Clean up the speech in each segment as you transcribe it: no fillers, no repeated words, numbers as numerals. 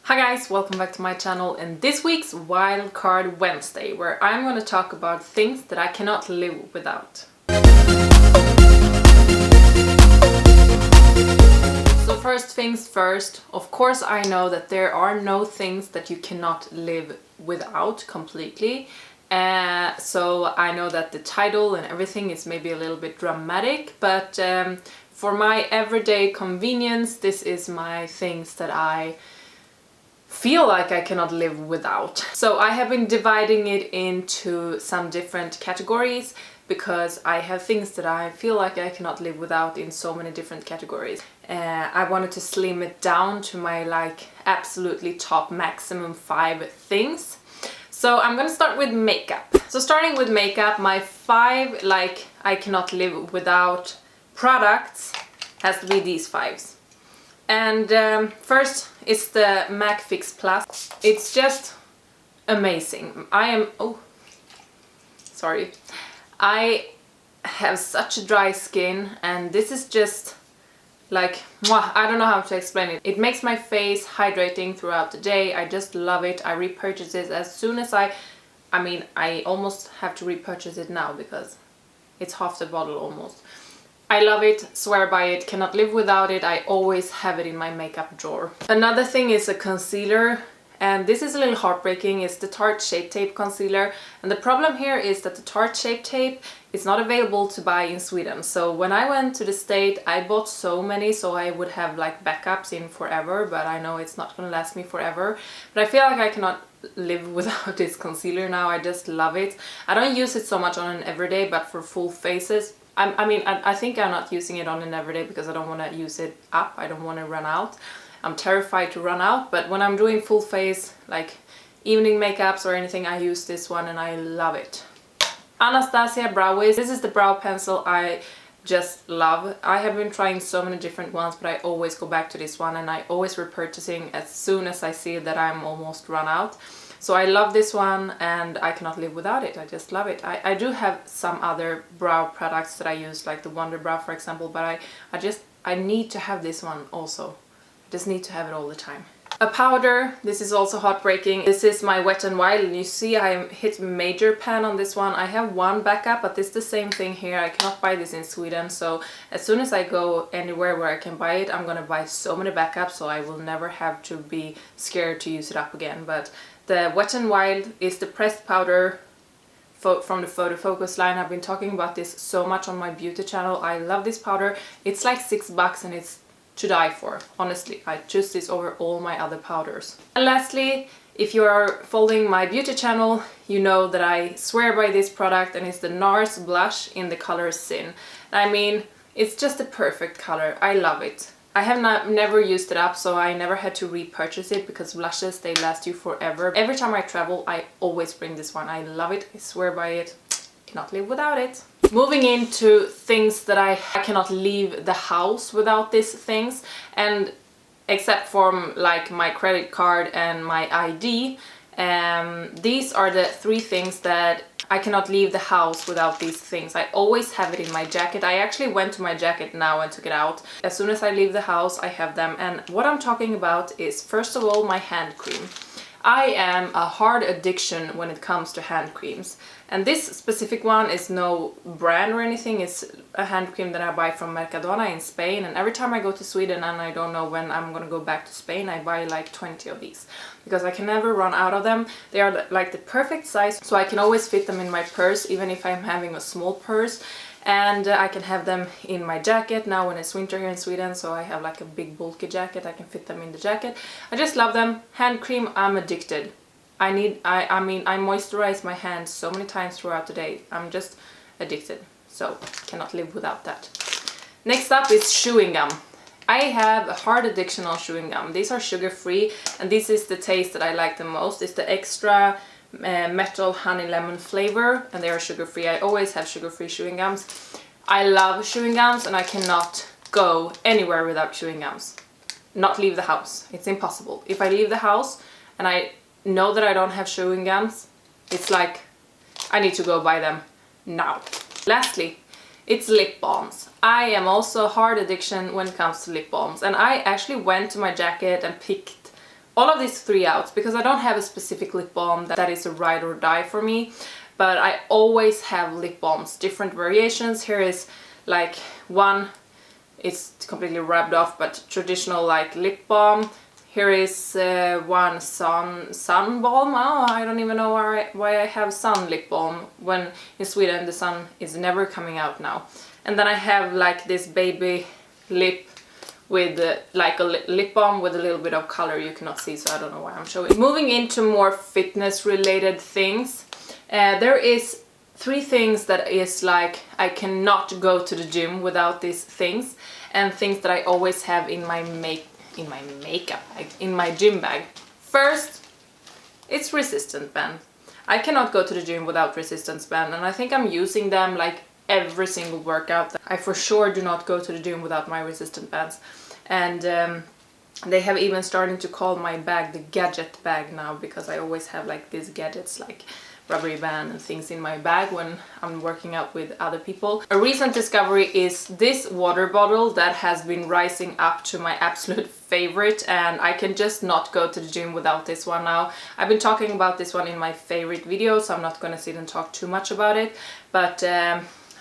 Hi guys, welcome back to my channel and this week's Wildcard Wednesday, where I'm going to talk about things that I cannot live without. So first things first, of course I know that there are no things that you cannot live without completely. So I know that the title and everything is maybe a little bit dramatic, but for my everyday convenience, this is my things that I feel like I cannot live without. So I have been dividing it into some different categories because I have things that I feel like I cannot live without in so many different categories. I wanted to slim it down to my absolutely top maximum 5 things. So I'm gonna start with makeup. So starting with makeup, my 5 I cannot live without products has to be these 5s. And first is the MAC Fix Plus. It's just amazing. I have such a dry skin and this is just mwah, I don't know how to explain it. It makes my face hydrating throughout the day. I just love it. I repurchase it as soon as I almost have to repurchase it now because it's half the bottle almost. I love it, swear by it, cannot live without it. I always have it in my makeup drawer. Another thing is a concealer, and this is a little heartbreaking. It's the Tarte Shape Tape concealer, and the problem here is that the Tarte Shape Tape is not available to buy in Sweden. So when I went to the state, I bought so many so I would have backups in forever, but I know it's not gonna last me forever. But I feel like I cannot live without this concealer now. I just love it. I don't use it so much on an everyday, but for full faces, I think I'm not using it on an everyday because I don't want to use it up. I don't want to run out. I'm terrified to run out, but when I'm doing full face, evening makeups or anything, I use this one and I love it. Anastasia Brow Wiz. This is the brow pencil I just love. I have been trying so many different ones, but I always go back to this one and I always repurchasing as soon as I see that I'm almost run out. So I love this one and I cannot live without it. I just love it. I do have some other brow products that I use, like the Wonder Brow for example, but I need to have this one also. I just need to have it all the time. A powder, this is also heartbreaking. This is my Wet n Wild and you see I hit major pan on this one. I have one backup, but it's the same thing here. I cannot buy this in Sweden, so as soon as I go anywhere where I can buy it, I'm gonna buy so many backups so I will never have to be scared to use it up again. But the Wet n Wild is the pressed powder from the Photo Focus line. I've been talking about this so much on my beauty channel. I love this powder. It's like $6 and it's to die for. Honestly, I choose this over all my other powders. And lastly, if you are following my beauty channel, you know that I swear by this product, and it's the NARS blush in the color Sin. It's just a perfect color. I love it. I have never used it up, so I never had to repurchase it because blushes, they last you forever. Every time I travel, I always bring this one. I love it. I swear by it. Cannot live without it. Moving into things that I cannot leave the house without these things, and except for my credit card and my ID, these are the 3 things that I cannot leave the house without these things. I always have it in my jacket. I actually went to my jacket now and took it out. As soon as I leave the house, I have them. And what I'm talking about is, first of all, my hand cream. I am a hard addiction when it comes to hand creams. And this specific one is no brand or anything. It's a hand cream that I buy from Mercadona in Spain. And every time I go to Sweden and I don't know when I'm gonna go back to Spain, I buy 20 of these. Because I can never run out of them. They are the perfect size, so I can always fit them in my purse, even if I'm having a small purse. And I can have them in my jacket now when it's winter here in Sweden, so I have a big bulky jacket. I can fit them in the jacket. I just love them. Hand cream, I'm addicted. I moisturize my hands so many times throughout the day. I'm just addicted, so cannot live without that. Next up is chewing gum. I have a hard addiction on chewing gum. These are sugar-free, and this is the taste that I like the most. It's the extra metal honey lemon flavor, and they are sugar-free. I always have sugar-free chewing gums. I love chewing gums and I cannot go anywhere without chewing gums. Not leave the house. It's impossible. If I leave the house and I know that I don't have chewing gums, it's like I need to go buy them now. Lastly, it's lip balms. I am also a hard addiction when it comes to lip balms, and I actually went to my jacket and picked all of these 3 out because I don't have a specific lip balm that is a ride or die for me, but I always have lip balms, different variations. Here is like one, it's completely rubbed off, but traditional like lip balm. Here is one sun balm. Oh, I don't even know why I have sun lip balm when in Sweden the sun is never coming out now. And then I have like this baby lip with like a lip balm with a little bit of color you cannot see, so I don't know why I'm showing. Moving into more fitness related things, there is 3 things that is like I cannot go to the gym without these things, and things that I always have in my makeup bag, in my gym bag. First, it's resistance band. I cannot go to the gym without resistance band, and I think I'm using them like every single workout. I for sure do not go to the gym without my resistant bands. And they have even started to call my bag the gadget bag now, because I always have like these gadgets like rubbery band and things in my bag when I'm working out with other people. A recent discovery is this water bottle that has been rising up to my absolute favorite, and I can just not go to the gym without this one now. I've been talking about this one in my favorite videos, so I'm not gonna sit and talk too much about it, but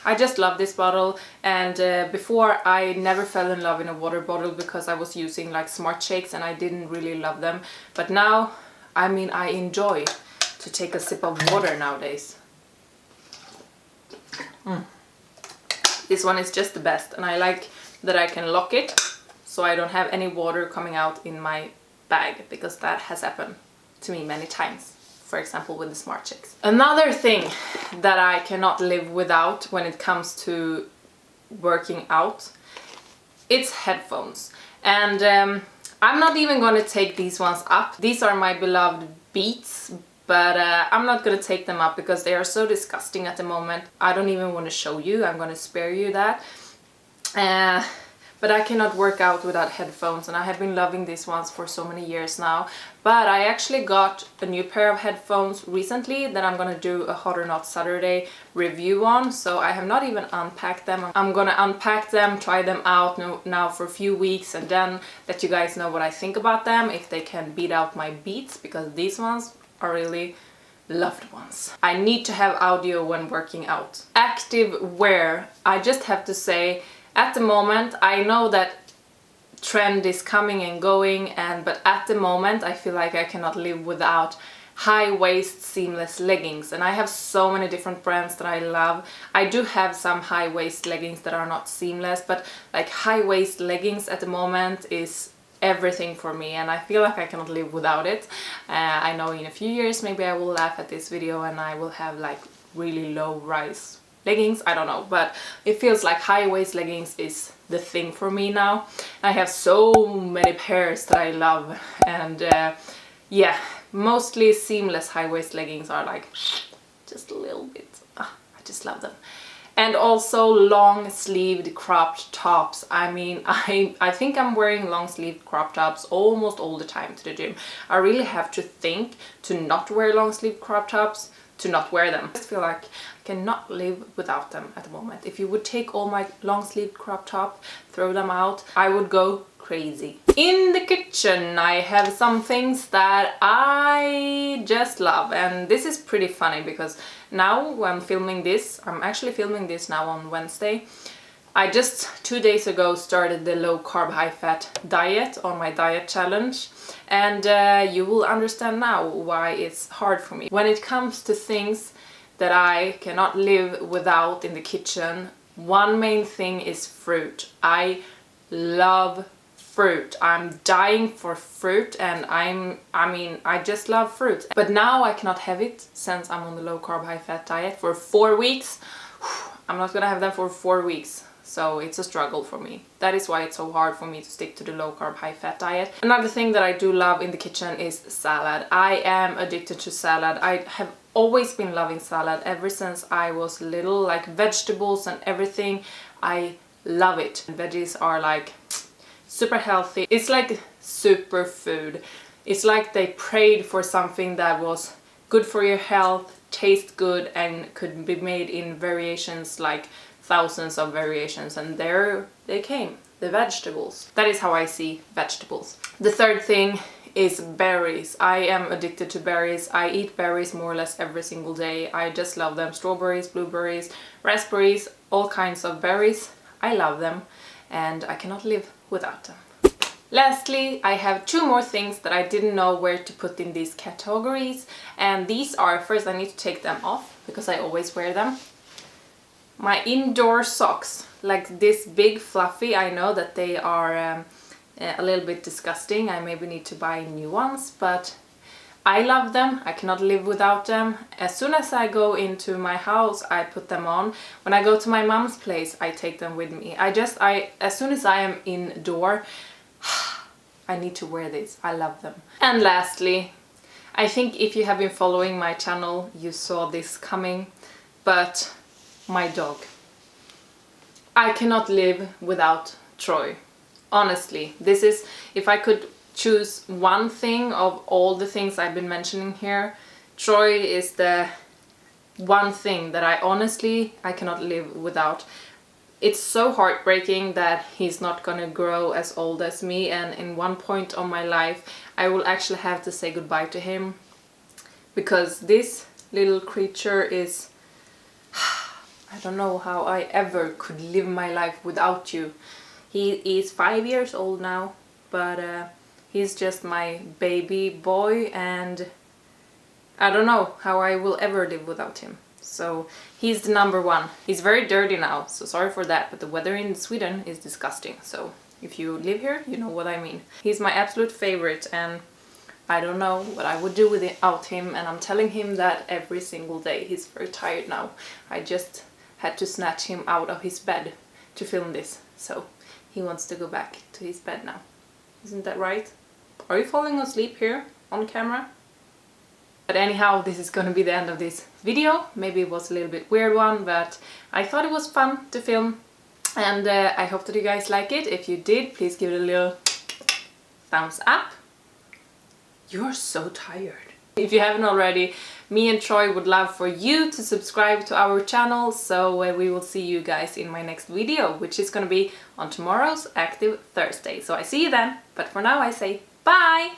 I just love this bottle. And before I never fell in love in a water bottle because I was using like Smart Shakes and I didn't really love them, but now I mean I enjoy to take a sip of water nowadays. This one is just the best, and I like that I can lock it so I don't have any water coming out in my bag, because that has happened to me many times, for example with the Smart Chicks. Another thing that I cannot live without when it comes to working out, it's headphones. And I'm not even gonna take these ones up. These are my beloved Beats, but I'm not gonna take them up because they are so disgusting at the moment. I don't even want to show you, I'm gonna spare you that. But I cannot work out without headphones, and I have been loving these ones for so many years now. But I actually got a new pair of headphones recently that I'm gonna do a Hot or Not Saturday review on, so I have not even unpacked them. I'm gonna unpack them, try them out now for a few weeks, and then let you guys know what I think about them, if they can beat out my Beats, because these ones are really loved ones. I need to have audio when working out. Active wear, I just have to say, at the moment, I know that trend is coming and going, but at the moment I feel like I cannot live without high-waist seamless leggings, and I have so many different brands that I love. I do have some high-waist leggings that are not seamless, but like high-waist leggings at the moment is everything for me, and I feel like I cannot live without it. I know in a few years maybe I will laugh at this video and I will have like really low rise leggings, I don't know, but it feels like high-waist leggings is the thing for me now. I have so many pairs that I love, and yeah, mostly seamless high-waist leggings are like just a little bit, I just love them. And also long-sleeved cropped tops. I mean, I think I'm wearing long-sleeved crop tops almost all the time to the gym. I really have to think to not wear long-sleeved crop tops, to not wear them. I just feel like I cannot live without them at the moment. If you would take all my long-sleeved crop top, throw them out, I would go crazy. In the kitchen I have some things that I just love, and this is pretty funny because now when I'm filming this, I'm actually filming this now on Wednesday. I just 2 days ago started the low carb high fat diet on my diet challenge, and you will understand now why it's hard for me. When it comes to things that I cannot live without in the kitchen, one main thing is fruit. I love fruit. I'm dying for fruit, and I just love fruit. But now I cannot have it since I'm on the low carb high fat diet for 4 weeks. I'm not gonna have them for 4 weeks. So it's a struggle for me. That is why it's so hard for me to stick to the low carb high fat diet. Another thing that I do love in the kitchen is salad. I am addicted to salad. I have always been loving salad ever since I was little, like vegetables and everything. I love it. Veggies are like super healthy. It's like superfood. It's like they prayed for something that was good for your health, taste good, and could be made in variations, like thousands of variations, and there they came, the vegetables. That is how I see vegetables. The third thing is berries. I am addicted to berries. I eat berries more or less every single day. I just love them. Strawberries, blueberries, raspberries, all kinds of berries. I love them and I cannot live without them. Lastly, I have 2 more things that I didn't know where to put in these categories, and these are, first I need to take them off because I always wear them. My indoor socks, like this big fluffy, I know that they are a little bit disgusting. I maybe need to buy new ones, but I love them. I cannot live without them. As soon as I go into my house, I put them on. When I go to my mom's place, I take them with me. As soon as I am indoor, I need to wear these. I love them. And lastly, I think if you have been following my channel, you saw this coming, but my dog. I cannot live without Troy. Honestly, this is, if I could choose one thing of all the things I've been mentioning here, Troy is the one thing that I cannot live without. It's so heartbreaking that he's not gonna grow as old as me, and in one point of my life I will actually have to say goodbye to him, because this little creature is I don't know how I ever could live my life without you. He is 5 years old now, but he's just my baby boy, and I don't know how I will ever live without him. So he's the number one. He's very dirty now, so sorry for that, but the weather in Sweden is disgusting. So if you live here, you know what I mean. He's my absolute favorite, and I don't know what I would do without him, and I'm telling him that every single day. He's very tired now. I just had to snatch him out of his bed to film this, so he wants to go back to his bed now. Isn't that right? Are you falling asleep here on camera? But anyhow, this is gonna be the end of this video. Maybe it was a little bit weird one, but I thought it was fun to film, and I hope that you guys like it. If you did, please give it a little thumbs up. You're so tired. If you haven't already, me and Troy would love for you to subscribe to our channel, so we will see you guys in my next video, which is gonna be on tomorrow's Active Thursday. So I see you then, but for now I say bye!